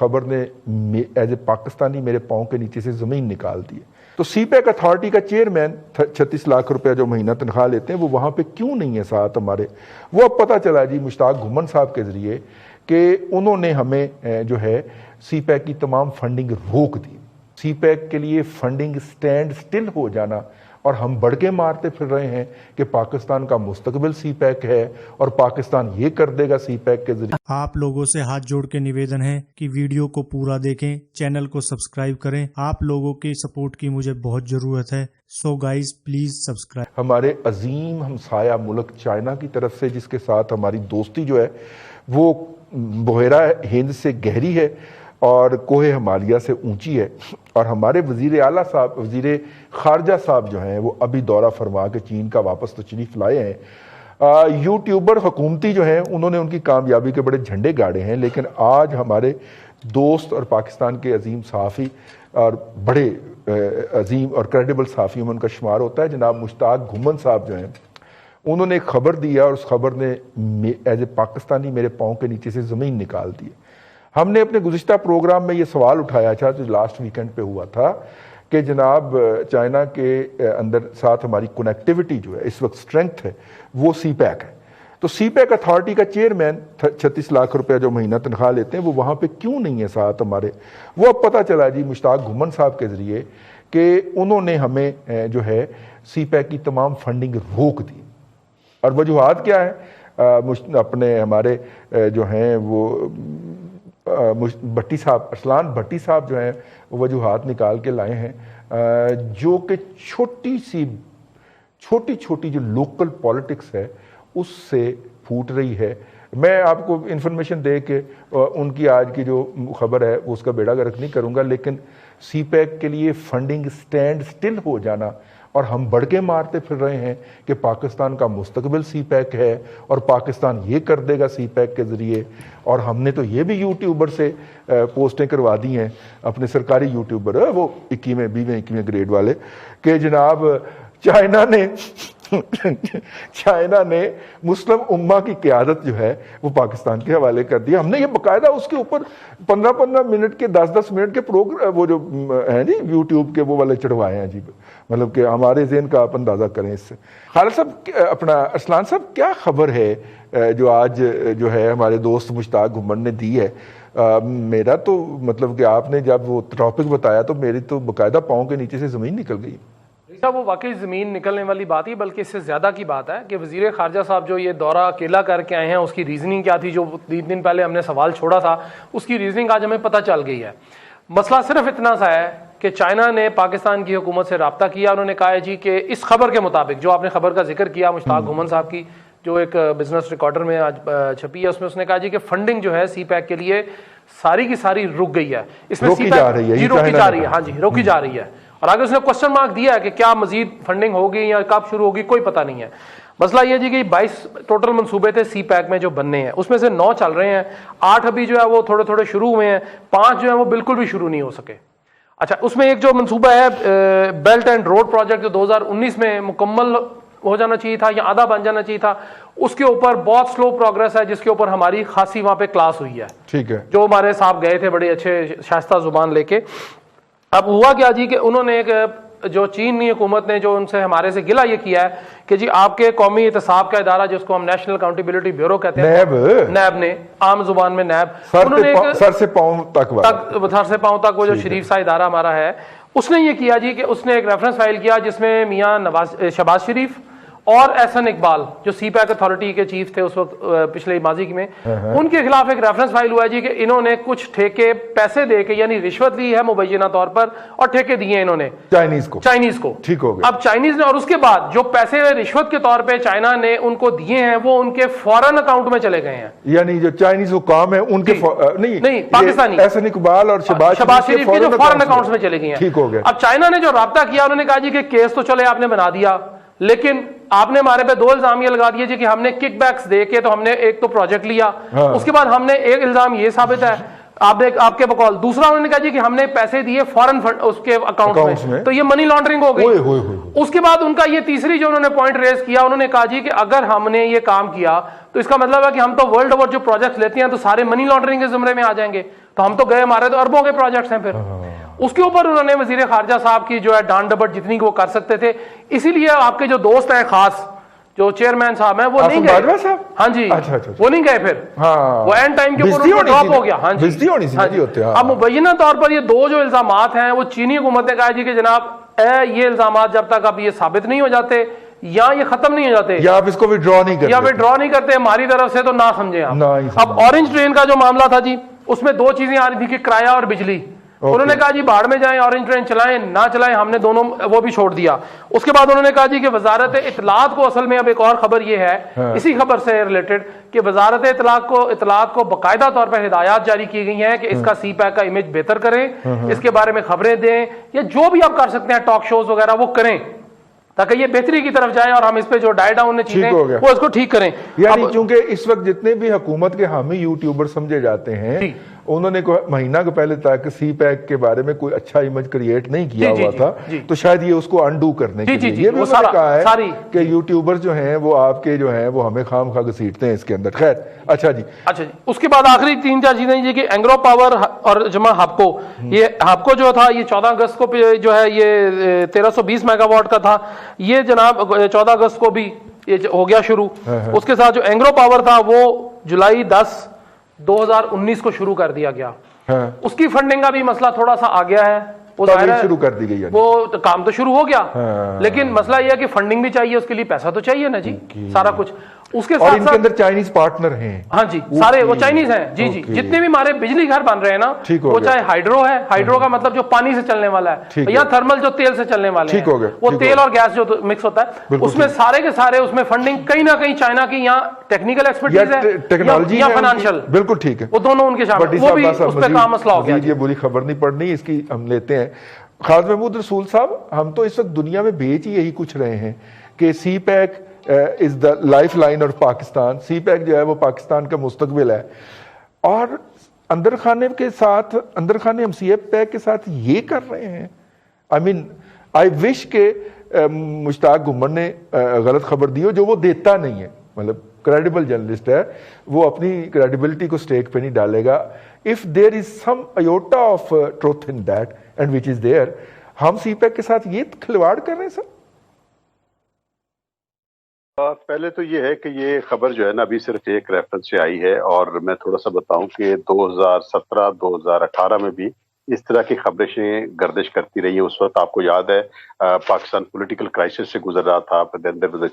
خبر نے as a Pakistani میرے پاؤں کے نیچے سے زمین نکال دی ہے۔ تو سی پیک اتھارٹی کا چیئرمین 36 لاکھ روپے جو مہینہ تنخواہ لیتے ہیں وہ وہاں پہ کیوں نہیں ہے ساتھ ہمارے؟ وہ اب پتہ چلا جی مشتاق گھمن صاحب کے ذریعے کہ انہوں نے ہمیں جو ہے سی پیک کی تمام فنڈنگ روک دی۔ سی پیک کے لیے فنڈنگ سٹینڈ سٹل ہو جانا، اور ہم بڑھ کے مارتے پھر رہے ہیں کہ پاکستان کا مستقبل سی پیک ہے اور پاکستان یہ کر دے گا سی پیک کے ذریعے۔ آپ لوگوں سے ہاتھ جوڑ کے نویدن ہے کہ ویڈیو کو پورا دیکھیں، چینل کو سبسکرائب کریں، آپ لوگوں کی سپورٹ کی مجھے بہت ضرورت ہے، سو گائز پلیز سبسکرائب۔ ہمارے عظیم ہمسایہ ملک چائنا کی طرف سے جس کے ساتھ ہماری دوستی جو ہے وہ بحیرہ ہند سے گہری ہے اور کوہ ہمالیہ سے اونچی ہے، اور ہمارے وزیر اعلیٰ صاحب، وزیر خارجہ صاحب جو ہیں وہ ابھی دورہ فرما کے چین کا واپس تشریف لائے ہیں۔ یوٹیوبر حکومتی جو ہیں انہوں نے ان کی کامیابی کے بڑے جھنڈے گاڑے ہیں، لیکن آج ہمارے دوست اور پاکستان کے عظیم صحافی اور بڑے عظیم اور کریڈیبل صحافیوں میں ان کا شمار ہوتا ہے جناب مشتاق گھمن صاحب جو ہیں، انہوں نے ایک خبر دی اور اس خبر نے ایز اے پاکستانی میرے پاؤں کے نیچے سے زمین نکال دی ہے۔ ہم نے اپنے گزشتہ پروگرام میں یہ سوال اٹھایا تھا جو لاسٹ ویکنڈ پہ ہوا تھا کہ جناب چائنا کے اندر ساتھ ہماری کنیکٹیوٹی جو ہے اس وقت اسٹرینتھ ہے وہ سی پیک ہے۔ تو سی پیک اتھارٹی کا چیئرمین 36 لاکھ روپے جو مہینہ تنخواہ لیتے ہیں وہ وہاں پہ کیوں نہیں ہے ساتھ ہمارے؟ وہ اب پتہ چلا جی مشتاق گھمن صاحب کے ذریعے کہ انہوں نے ہمیں جو ہے سی پیک کی تمام فنڈنگ روک دی، اور وجوہات کیا ہیں؟ اپنے ہمارے جو ہیں وہ بھٹی صاحب، ارسلان بھٹی صاحب جو ہیں وجوہات نکال کے لائے ہیں جو کہ چھوٹی چھوٹی جو لوکل پالیٹکس ہے اس سے پھوٹ رہی ہے۔ میں آپ کو انفارمیشن دے کے ان کی آج کی جو خبر ہے اس کا بیڑا گرک نہیں کروں گا، لیکن سی پیک کے لیے فنڈنگ سٹینڈ سٹل ہو جانا اور ہم بڑھ کے مارتے پھر رہے ہیں کہ پاکستان کا مستقبل سی پیک ہے اور پاکستان یہ کر دے گا سی پیک کے ذریعے، اور ہم نے تو یہ بھی یوٹیوبر سے پوسٹیں کروا دی ہیں، اپنے سرکاری یوٹیوبر وہ 21ویں 20ویں 21ویں گریڈ والے، کہ جناب چائنا نے مسلم امہ کی قیادت جو ہے وہ پاکستان کے حوالے کر دیا۔ ہم نے یہ باقاعدہ اس کے اوپر 15 منٹ کے 10 منٹ کے پروگرام وہ جو ہیں جی یوٹیوب کے وہ والے چڑھوائے ہیں جی، مطلب کہ ہمارے ذہن کا آپ اندازہ کریں اس سے۔ خالد صاحب، اپنا ارسلان صاحب، کیا خبر ہے جو آج جو ہے ہمارے دوست مشتاق گھمن نے دی ہے؟ میرا تو مطلب کہ آپ نے جب وہ ٹاپک بتایا تو میری تو باقاعدہ پاؤں کے نیچے سے زمین نکل گئی۔ وہ واقعی زمین نکلنے والی بات ہی، بلکہ اس سے زیادہ کی بات ہے کہ وزیر خارجہ صاحب جو یہ دورہ اکیلا کر کے آئے ہیں اس کی ریزننگ کیا تھی، جو 3 دن پہلے ہم نے سوال چھوڑا تھا اس کی ریزننگ آج ہمیں پتہ چل گئی ہے۔ مسئلہ صرف اتنا سا ہے کہ چائنا نے پاکستان کی حکومت سے رابطہ کیا، انہوں نے کہا ہے جی کہ اس خبر کے مطابق جو آپ نے خبر کا ذکر کیا مشتاق گھمن صاحب کی جو ایک بزنس ریکارڈر میں آج چھپی ہے، اس میں اس نے کہا جی کہ فنڈنگ جو ہے سی پیک کے لیے ساری کی ساری رک گئی ہے، اس میں روکی جا رہی ہے، ہاں جی روکی جا رہی ہے، اور آگے اس نے کوسچن مارک دیا ہے کہ کیا مزید فنڈنگ ہوگی یا کب شروع ہوگی، کوئی پتہ نہیں ہے۔ مسئلہ یہ جی کہ 22 ٹوٹل منصوبے تھے سی پیک میں جو بننے ہیں، اس میں سے 9 چل رہے ہیں، 8 ابھی جو ہے وہ تھوڑے تھوڑے شروع ہوئے ہیں، 5 جو ہیں وہ بالکل بھی شروع نہیں ہو سکے۔ اچھا، اس میں ایک جو منصوبہ ہے بیلٹ اینڈ روڈ پروجیکٹ جو 2019 میں مکمل ہو جانا چاہیے تھا یا آدھا بن جانا چاہیے تھا، اس کے اوپر بہت سلو پروگریس ہے، جس کے اوپر ہماری خاصی وہاں پہ کلاس ہوئی ہے۔ ٹھیک ہے، جو ہمارے صاحب گئے تھے بڑے اچھے شائستہ زبان لے کے۔ اب ہوا کیا جی کہ انہوں نے ایک جو چینی حکومت نے جو ان سے ہمارے سے گلہ یہ کیا ہے کہ جی آپ کے قومی احتساب کا ادارہ جس کو ہم نیشنل اکاؤنٹیبلٹی بیورو کہتے ہیں، نیب نے عام زبان میں نیب، سر سے پاؤں تک وہ جو شریف سا ادارہ ہمارا ہے، اس نے یہ کیا جی کہ اس نے ایک ریفرنس فائل کیا جس میں میاں شہباز شریف اور احسن اقبال جو سی پیک اتھارٹی کے چیف تھے اس وقت پچھلے ماضی میں، ان کے خلاف ایک ریفرنس فائل ہوا ہے جی کہ انہوں نے کچھ ٹھیکے پیسے دے کے یعنی رشوت لی ہے مبینہ طور پر اور ٹھیکے دیے انہوں نے چائنیز کو۔ ٹھیک ہو گیا۔ اب چائنیز نے، اور اس کے بعد جو پیسے رشوت کے طور پہ چائنا نے ان کو دیے ہیں وہ ان کے فورن اکاؤنٹ میں چلے گئے ہیں، یعنی جو چائنیز حکام ہیں ان کے نہیں پاکستانی احسن اقبال اور شہباز شریف کے جو فورن اکاؤنٹس میں چلے گئے ہیں۔ ٹھیک ہو گیا۔ اب چائنا نے جو رابطہ کیا انہوں نے کہا جی کہ کیس تو چلے آپ نے بنا دیا، لیکن آپ نے ہمارے پہ 2 الزام یہ لگا دیے جی کہ ہم نے کک بیکس دے کے تو ہم نے ایک تو پروجیکٹ لیا، اس کے بعد ہم نے ایک الزام یہ ثابت ہے آپ کے بقول. دوسرا انہوں نے کہا جی کہ ہم نے پیسے دیے فورن اس کے اکاؤنٹ میں, تو یہ منی لانڈرنگ ہو گئی. اس کے بعد ان کا یہ تیسری جو انہوں نے پوائنٹ ریز کیا, انہوں نے کہا جی کہ اگر ہم نے یہ کام کیا تو اس کا مطلب ہے کہ ہم تو ورلڈ اوور جو پروجیکٹس لیتے ہیں تو سارے منی لانڈرنگ کے زمرے میں آ جائیں گے, تو ہم تو گئے, ہمارے تو اربوں کے پروجیکٹس ہیں. پھر اس کے اوپر انہوں نے وزیر خارجہ صاحب کی جو ہے ڈانٹ ڈپٹ جتنی وہ کر سکتے تھے, اسی لیے آپ کے جو دوست ہیں خاص جو چیئرمین صاحب ہیں وہ نہیں گئے. ہاں جی, وہ نہیں گئے. پھر وہ اینڈ ٹائم کے اوپر ڈراپ ہو گیا. ہاں جی. اب مبینہ طور پر یہ دو جو الزامات ہیں وہ چینی حکومت نے کہا جی کہ جناب یہ الزامات جب تک اب یہ ثابت نہیں ہو جاتے یا یہ ختم نہیں ہو جاتے یا آپ اس کو وڈرا نہیں کرتے ہماری طرف سے, تو نہ سمجھیں آپ. اب اورنج ٹرین کا جو معاملہ تھا جی, اس میں دو چیزیں آ رہی تھی کہ کرایہ اور بجلی. انہوں نے کہا جی بھاڑ میں جائیں, اورنج ٹرین چلائیں نہ چلائیں, ہم نے دونوں وہ بھی چھوڑ دیا. اس کے بعد انہوں نے کہا جی کہ وزارت اطلاعات کو, اصل میں اب ایک اور خبر یہ ہے اسی خبر سے ریلیٹڈ کہ وزارت اطلاعات کو باقاعدہ طور پر ہدایات جاری کی گئی ہیں کہ اس کا سی پیک کا امیج بہتر کریں, اس کے بارے میں خبریں دیں, یا جو بھی آپ کر سکتے ہیں ٹاک شوز وغیرہ وہ کریں تاکہ یہ بہتری کی طرف جائیں اور ہم اس پہ جو ڈائی ڈاؤن چیزیں وہ اس کو ٹھیک کریں. یعنی چونکہ اس وقت جتنے بھی حکومت کے حامی یوٹیوبر سمجھے جاتے ہیں انہوں نے مہینہ کے پہلے تک سی پیک کے بارے میں کوئی اچھا امیج کریٹ نہیں کیا ہوا تھا, تو شاید یہ اس کو انڈو کرنے کے لیے یہ بھی انہوں نے کہا ہے کہ یوٹیوبر جو ہیں وہ آپ کے جو ہیں وہ ہمیں خام خواہ گھسیٹتے ہیں اس کے اندر. خیر اچھا جی. اس کے بعد آخری 3-4 چیزیں جی کہ اینگرو پاور اور جمع ہاپکو, یہ ہاپکو جو تھا یہ 14 اگست کو جو ہے یہ 1320 میگا واٹ کا تھا, یہ جناب 14 اگست کو بھی یہ ہو گیا شروع. اس کے ساتھ جو اینگرو پاور تھا وہ جولائی 10/2019 کو شروع کر دیا گیا. اس کی فنڈنگ کا بھی مسئلہ تھوڑا سا آ گیا ہے, وہ شروع کر دی گئی, وہ کام تو شروع ہو گیا, لیکن مسئلہ یہ ہے کہ فنڈنگ بھی چاہیے, اس کے لیے پیسہ تو چاہیے نا جی, سارا کچھ. اس کے ساتھ ان کے اندر چائنیز پارٹنر ہیں. ہاں جی, سارے وہ چائنیز ہیں. جی جی, جتنے بھی ہمارے بجلی گھر بن رہے ہیں نا, وہ چاہے ہائیڈرو ہے, ہائیڈرو کا مطلب جو پانی سے چلنے والا ہے, یا تھرمل جو تیل سے چلنے والے ہیں, وہ تیل اور گیس جو مکس ہوتا ہے, اس میں سارے کے سارے اس میں فنڈنگ کہیں نہ کہیں چائنا کی یا ٹیکنیکل ایکسپرٹیز ہے, ٹیکنالوجی یا فائنینشیل, بالکل ٹھیک ہے, وہ دونوں ان کے شامل, وہ بھی اس پہ کام مسئلہ ہو گیا. یہ بری خبر نہیں پڑنی, اس کی ہم لیتے ہیں. خالد محمود رسول صاحب, ہم تو اس وقت دنیا میں بیچ ہی یہی کچھ رہے ہیں کہ CPEC is the lifeline of Pakistan. CPEC جو ہے وہ پاکستان کا مستقبل ہے, اور اندر خانے ہم سی پیک کے ساتھ یہ کر رہے ہیں. آئی وش کہ مشتاق گمر نے غلط خبر دی ہو, جو وہ دیتا نہیں ہے, مطلب کریڈیبل جرنلسٹ ہے, وہ اپنی کریڈیبلٹی کو سٹیک پہ نہیں ڈالے گا. If there is some iota of truth in that and which is there, ہم سی پیک کے ساتھ یہ کھلواڑ کر رہے ہیں سر. پہلے تو یہ ہے کہ یہ خبر جو ہے نا ابھی صرف ایک ریفرنس سے آئی ہے, اور میں تھوڑا سا بتاؤں کہ 2017-2018 میں بھی اس طرح کی خبریں گردش کرتی رہی ہیں. اس وقت آپ کو یاد ہے پاکستان پولیٹیکل کرائسس سے گزر رہا تھا,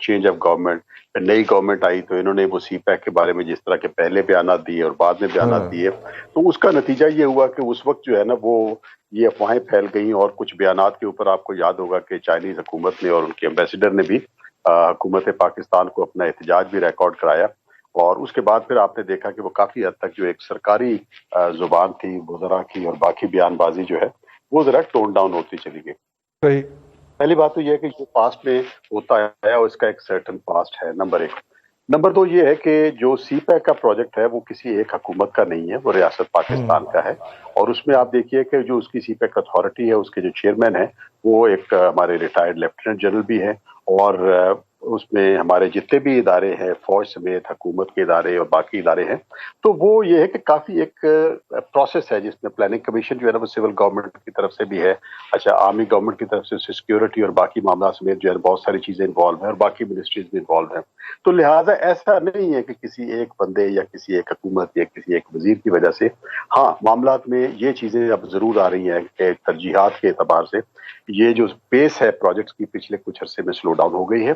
چینج آف گورنمنٹ, پھر نئی گورنمنٹ آئی تو انہوں نے وہ سی پیک کے بارے میں جس طرح کے پہلے بیانات دیے اور بعد میں بیانات دیے, تو اس کا نتیجہ یہ ہوا کہ اس وقت جو ہے نا وہ یہ افواہیں پھیل گئیں, اور کچھ بیانات کے اوپر آپ کو یاد ہوگا کہ چائنیز حکومت نے اور ان کے ایمبیسیڈر نے بھی حکومت پاکستان کو اپنا احتجاج بھی ریکارڈ کرایا, اور اس کے بعد پھر آپ نے دیکھا کہ وہ کافی حد تک جو ایک سرکاری زبان تھی وزراء کی اور باقی بیان بازی جو ہے وہ ذرا ٹون ڈاؤن ہوتی چلی گئی. صحیح. پہلی بات تو یہ ہے کہ جو پاسٹ میں ہوتا ہے اور اس کا ایک سرٹن پاسٹ ہے, نمبر 1. نمبر 2 یہ ہے کہ جو سی پیک کا پروجیکٹ ہے وہ کسی ایک حکومت کا نہیں ہے, وہ ریاست پاکستان کا ہے, اور اس میں آپ دیکھیے کہ جو اس کی سی پیک اتھارٹی ہے اس کے جو چیئرمین ہیں وہ ایک ہمارے ریٹائرڈ لیفٹیننٹ جنرل بھی ہیں, اور اس میں ہمارے جتنے بھی ادارے ہیں فوج سمیت حکومت کے ادارے اور باقی ادارے ہیں, تو وہ یہ ہے کہ کافی ایک پروسیس ہے جس میں پلاننگ کمیشن جو ہے نا وہ سول گورنمنٹ کی طرف سے بھی ہے, اچھا آرمی گورنمنٹ کی طرف سے سیکیورٹی اور باقی معاملات سمیت جو ہے بہت ساری چیزیں انوالو ہیں, اور باقی منسٹریز بھی انوالو ہیں. تو لہٰذا ایسا نہیں ہے کہ کسی ایک بندے یا کسی ایک حکومت یا کسی ایک وزیر کی وجہ سے, ہاں معاملات میں یہ چیزیں اب ضرور آ رہی ہیں کہ ترجیحات کے اعتبار سے یہ جو پیس ہے پروجیکٹس کی پچھلے کچھ عرصے میں سلو ڈاؤن ہو گئی ہے.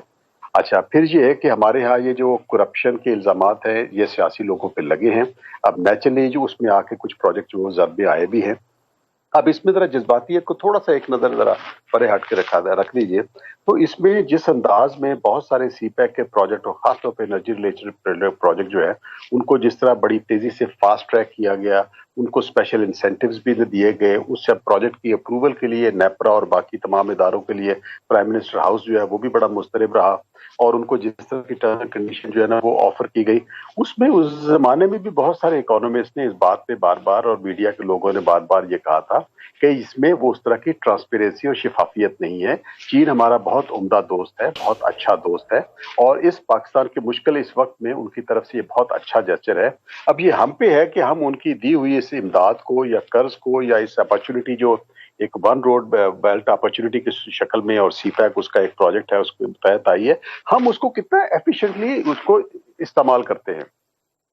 اچھا پھر یہ ہے کہ ہمارے ہاں یہ جو کرپشن کے الزامات ہیں یہ سیاسی لوگوں پہ لگے ہیں. اب نیچرلی جو اس میں آ کے کچھ پروجیکٹ جو ضرب میں آئے بھی ہیں. اب اس میں ذرا جذباتیت کو تھوڑا سا ایک نظر ذرا پرے ہٹ کے رکھ دیجیے, تو اس میں جس انداز میں بہت سارے سی پیک کے پروجیکٹ اور خاص طور پہ انرجی ریلیٹڈ پروجیکٹ جو ہے ان کو جس طرح بڑی تیزی سے فاسٹ ٹریک کیا گیا, ان کو اسپیشل انسینٹیوز بھی دیے گئے. اس سے پروجیکٹ کی اپروول کے لیے نیپرا اور باقی تمام اداروں کے لیے پرائم منسٹر ہاؤس جو ہے وہ بھی بڑا مضطرب رہا, اور ان کو جس طرح کی ٹرم اینڈ کنڈیشن جو ہے نا وہ آفر کی گئی, اس میں اس زمانے میں بھی بہت سارے اکانومسٹ نے اس بات پہ بار بار اور میڈیا کے لوگوں نے بار بار یہ کہا تھا کہ اس میں وہ اس طرح کی ٹرانسپیرنسی اور شفافیت نہیں ہے. چین ہمارا بہت عمدہ دوست ہے, بہت اچھا دوست ہے, اور اس پاکستان کے مشکل اس وقت میں ان کی طرف سے یہ بہت اچھا جسچر ہے. اب یہ ہم پہ ہے کہ ہم ان کی دی ہوئی اس امداد کو یا قرض کو یا اس اپرچونٹی جو ایک ون روڈ بیلٹ اپرچونٹی کی شکل میں اور سی پیک اس کا ایک پروجیکٹ ہے اس کے تحت آئی ہے, ہم اس کو کتنا ایفیشینٹلی اس کو استعمال کرتے ہیں.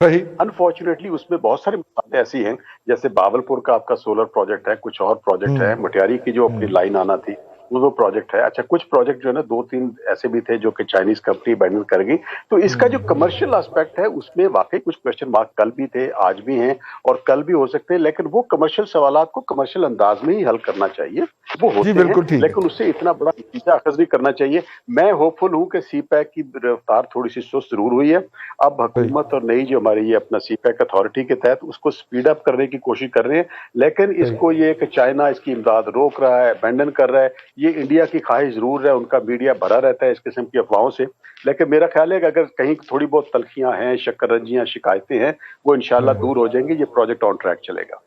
صحیح. انفارچونیٹلی اس میں بہت سارے مسائل ایسی ہیں, جیسے باولپور کا آپ کا سولر پروجیکٹ ہے, کچھ اور پروجیکٹ ہے, مٹیاری کی جو اپنی لائن آنا تھی وہ پروجیکٹ ہے. اچھا کچھ پروجیکٹ جو ہے نا 2-3 ایسے بھی تھے جو کہ چائنیز کمپنی ابینڈن کر گئی. تو اس کا جو کمرشل اسپیکٹ ہے اس میں واقعی کچھ کوشچن مارک کل بھی تھے, آج بھی ہیں اور کل بھی ہو سکتے ہیں, لیکن وہ کمرشل سوالات کو کمرشل انداز میں ہی حل کرنا چاہیے. وہ ہوتے ہیں لیکن اس سے اتنا بڑا نتیجہ اخذ نہیں کرنا چاہیے. میں ہوپ فل ہوں کہ سی پیک کی رفتار تھوڑی سی سست ضرور ہوئی ہے. اب حکومت اور نئی جو ہماری یہ اپنا سی پیک اتھارٹی کے تحت اس کو سپیڈ اپ کرنے کی کوشش کر رہے ہیں, لیکن اس کو یہ کہ چائنا اس کی امداد روک رہا ہے, ابینڈن کر رہا ہے, یہ انڈیا کی خواہش ضرور ہے. ان کا میڈیا بھرا رہتا ہے اس قسم کی افواہوں سے, لیکن میرا خیال ہے کہ اگر کہیں تھوڑی بہت تلخیاں ہیں, شکر رنجیاں, شکایتیں ہیں, وہ انشاءاللہ دور ہو جائیں گی. یہ پروجیکٹ آن ٹریک چلے گا.